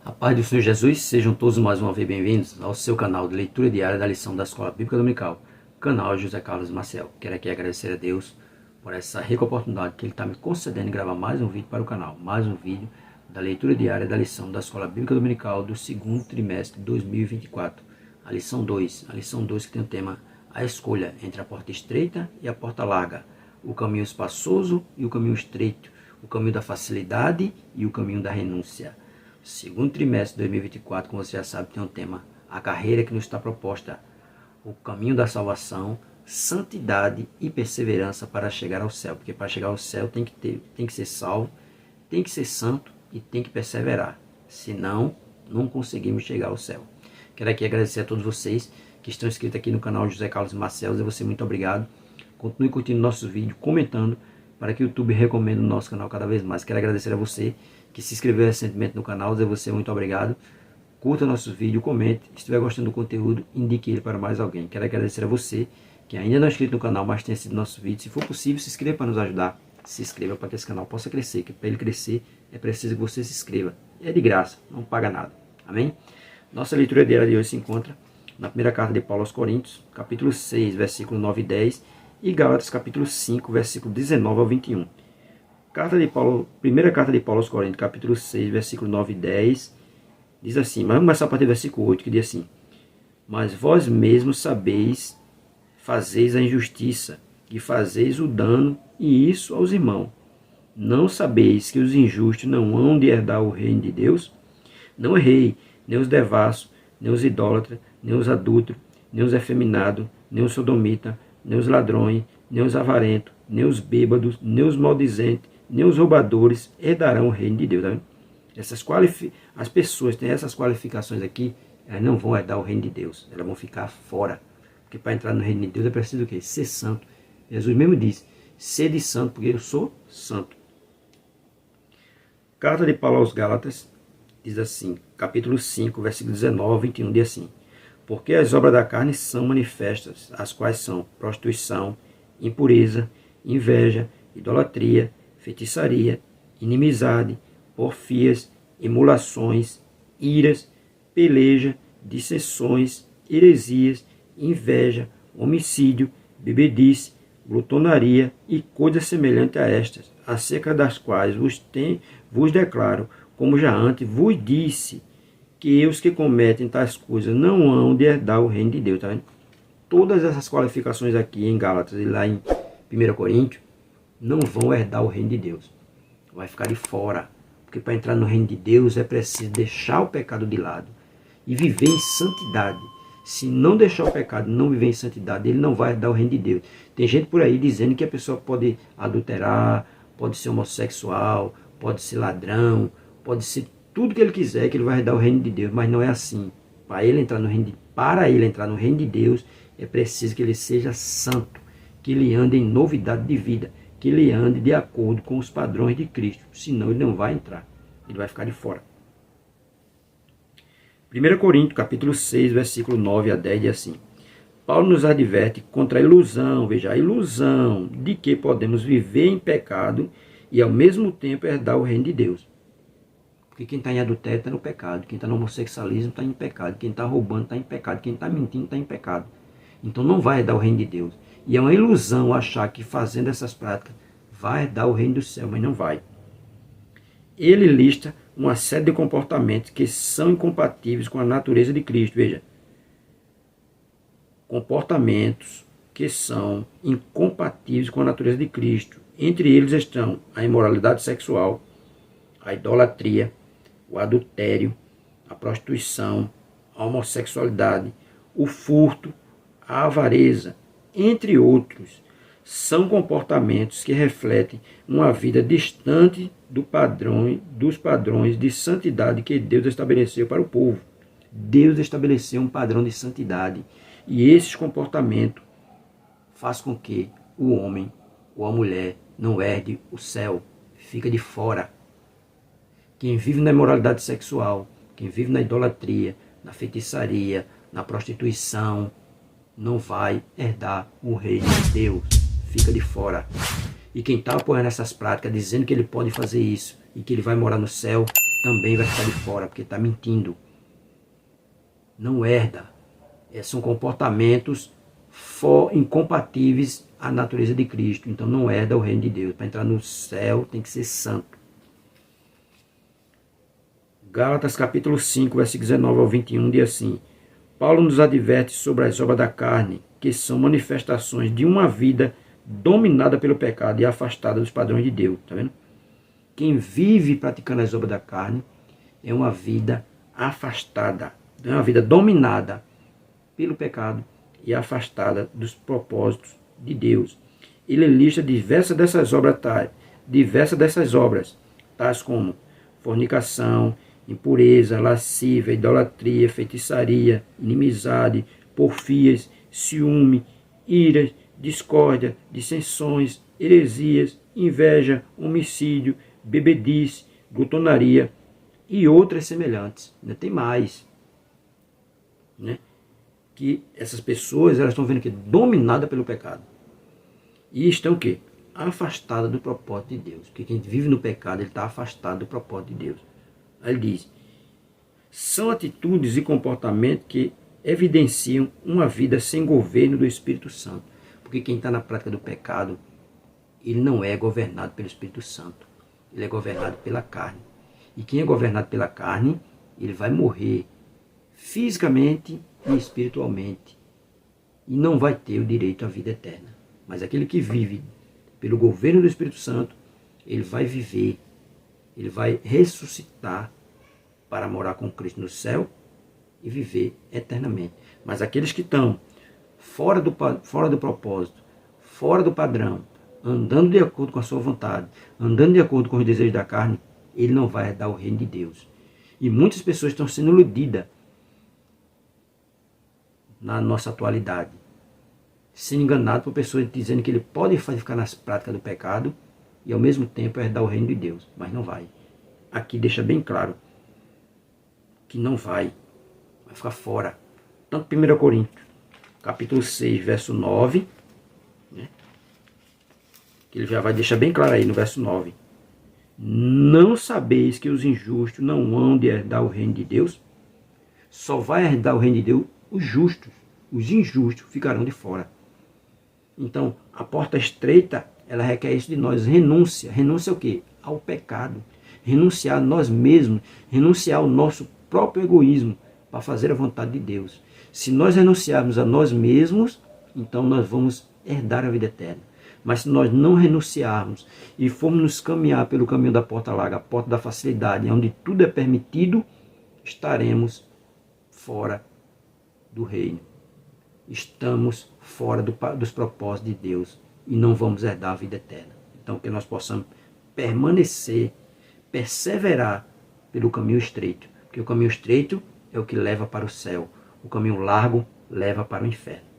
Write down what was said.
A paz do Senhor Jesus, sejam todos mais uma vez bem-vindos ao seu canal de leitura diária da lição da Escola Bíblica Dominical, canal José Carlos Maciel. Quero aqui agradecer a Deus por essa rica oportunidade que Ele está me concedendo de gravar mais um vídeo para o canal, mais um vídeo da leitura diária da lição da Escola Bíblica Dominical do segundo trimestre de 2024. A lição 2 que tem o tema A escolha entre a porta estreita e a porta larga, o caminho espaçoso e o caminho estreito, o caminho da facilidade e o caminho da renúncia. Segundo trimestre de 2024, como você já sabe, tem um tema, a carreira que nos está proposta, o caminho da salvação, santidade e perseverança para chegar ao céu. Porque para chegar ao céu tem que ser salvo, tem que ser santo e tem que perseverar. Senão, não conseguimos chegar ao céu. Quero aqui agradecer a todos vocês que estão inscritos aqui no canal José Carlos Maciel. Dizer a você muito obrigado. Continue curtindo nossos vídeos, comentando, para que o YouTube recomende o nosso canal cada vez mais. Quero agradecer a você que se inscreveu recentemente no canal, dizer a você muito obrigado. Curta nossos vídeos, comente. Se estiver gostando do conteúdo, indique ele para mais alguém. Quero agradecer a você que ainda não é inscrito no canal, mas tem assistido nosso vídeo. Se for possível, se inscreva para nos ajudar. Se inscreva para que esse canal possa crescer, que para ele crescer é preciso que você se inscreva. É de graça, não paga nada. Amém? Nossa leitura diária de hoje se encontra na primeira carta de Paulo aos Coríntios, capítulo 6, versículo 9 e 10, e Gálatas, capítulo 5, versículo 19 ao 21. Primeira carta de Paulo aos Coríntios, capítulo 6, versículo 9 e 10, diz assim, mas vamos começar a partir do versículo 8, que diz assim: Mas vós mesmos sabeis, fazeis a injustiça, e fazeis o dano, e isso aos irmãos. Não sabeis que os injustos não hão de herdar o reino de Deus? Não errei, nem os devassos, nem os idólatras, nem os adúlteros, nem os efeminados, nem os sodomitas, nem os ladrões, nem os avarentos, nem os bêbados, nem os maldizentes, nem os roubadores herdarão o reino de Deus. Tá vendo? As pessoas que têm essas qualificações aqui, elas não vão herdar o reino de Deus, elas vão ficar fora. Porque para entrar no reino de Deus é preciso o quê? Ser santo. Jesus mesmo disse, sede santo, porque eu sou santo. Carta de Paulo aos Gálatas, diz assim, capítulo 5, versículo 19 ao 21, diz assim: Porque as obras da carne são manifestas, as quais são prostituição, impureza, inveja, idolatria, feitiçaria, inimizade, porfias, emulações, iras, peleja, dissensões, heresias, inveja, homicídio, bebedice, glutonaria e coisas semelhantes a estas, acerca das quais vos declaro, como já antes vos disse, que os que cometem tais coisas não hão de herdar o reino de Deus. Tá vendo? Todas essas qualificações aqui em Gálatas e lá em 1 Coríntios não vão herdar o reino de Deus. Vai ficar de fora. Porque para entrar no reino de Deus é preciso deixar o pecado de lado e viver em santidade. Se não deixar o pecado, não viver em santidade, ele não vai herdar o reino de Deus. Tem gente por aí dizendo que a pessoa pode adulterar, pode ser homossexual, pode ser ladrão, pode ser tudo que ele quiser, que ele vai herdar o reino de Deus. Mas não é assim. Para ele entrar no reino de Deus, é preciso que ele seja santo, que ele ande em novidade de vida, que ele ande de acordo com os padrões de Cristo. Senão ele não vai entrar, ele vai ficar de fora. 1 Coríntios, capítulo 6, versículo 9 a 10, diz assim: Paulo nos adverte contra a ilusão, veja, a ilusão de que podemos viver em pecado e ao mesmo tempo herdar o reino de Deus. Porque quem está em adultério está no pecado, quem está no homossexualismo está em pecado, quem está roubando está em pecado, quem está mentindo está em pecado. Então não vai herdar o reino de Deus. E é uma ilusão achar que fazendo essas práticas vai herdar o reino do céu, mas não vai. Ele lista uma série de comportamentos que são incompatíveis com a natureza de Cristo. Veja, comportamentos que são incompatíveis com a natureza de Cristo. Entre eles estão a imoralidade sexual, a idolatria, o adultério, a prostituição, a homossexualidade, o furto, a avareza, entre outros. São comportamentos que refletem uma vida distante dos padrões de santidade que Deus estabeleceu para o povo. Deus estabeleceu um padrão de santidade e esses comportamentos fazem com que o homem ou a mulher não herde o céu, fica de fora. Quem vive na imoralidade sexual, quem vive na idolatria, na feitiçaria, na prostituição, não vai herdar o reino de Deus, fica de fora. E quem está apoiando essas práticas, dizendo que ele pode fazer isso e que ele vai morar no céu, também vai ficar de fora, porque está mentindo. Não herda. São comportamentos incompatíveis à natureza de Cristo. Então não herda o reino de Deus. Para entrar no céu tem que ser santo. Gálatas capítulo 5, versículo 19 ao 21, diz assim: Paulo nos adverte sobre as obras da carne, que são manifestações de uma vida dominada pelo pecado e afastada dos padrões de Deus. Tá vendo? Quem vive praticando as obras da carne é uma vida afastada, é uma vida dominada pelo pecado e afastada dos propósitos de Deus. Ele lista diversas dessas obras, tais como fornicação, impureza, lascívia, idolatria, feitiçaria, inimizade, porfias, ciúme, iras, discórdia, dissensões, heresias, inveja, homicídio, bebedice, glutonaria e outras semelhantes. Ainda tem mais, né? Que essas pessoas, elas estão vendo que dominadas pelo pecado e estão o quê? Afastadas do propósito de Deus. Porque quem vive no pecado, ele está afastado do propósito de Deus. Aí ele diz: são atitudes e comportamentos que evidenciam uma vida sem governo do Espírito Santo. Porque quem está na prática do pecado, ele não é governado pelo Espírito Santo. Ele é governado pela carne. E quem é governado pela carne, ele vai morrer fisicamente e espiritualmente. E não vai ter o direito à vida eterna. Mas aquele que vive pelo governo do Espírito Santo, ele vai viver, ele vai ressuscitar para morar com Cristo no céu e viver eternamente. Mas aqueles que estão fora do propósito, fora do padrão, andando de acordo com a sua vontade, andando de acordo com os desejos da carne, ele não vai herdar o reino de Deus. E muitas pessoas estão sendo iludidas na nossa atualidade, sendo enganado por pessoas dizendo que ele pode ficar nas práticas do pecado e ao mesmo tempo herdar o reino de Deus, mas não vai. Aqui deixa bem claro que não vai ficar fora. Tanto 1 Coríntios, capítulo 6, verso 9, né, que ele já vai deixar bem claro aí no verso 9. Não sabeis que os injustos não hão de herdar o reino de Deus? Só vai herdar o reino de Deus os justos. Os injustos ficarão de fora. Então, a porta estreita, ela requer isso de nós. Renúncia. Renúncia ao quê? Ao pecado. Renunciar a nós mesmos. Renunciar ao nosso próprio egoísmo para fazer a vontade de Deus. Se nós renunciarmos a nós mesmos, então nós vamos herdar a vida eterna. Mas se nós não renunciarmos e formos nos caminhar pelo caminho da porta larga, a porta da facilidade, onde tudo é permitido, estaremos fora do reino. Estamos fora dos propósitos de Deus e não vamos herdar a vida eterna. Então que nós possamos permanecer, perseverar pelo caminho estreito. Porque o caminho estreito é o que leva para o céu. O caminho largo leva para o inferno.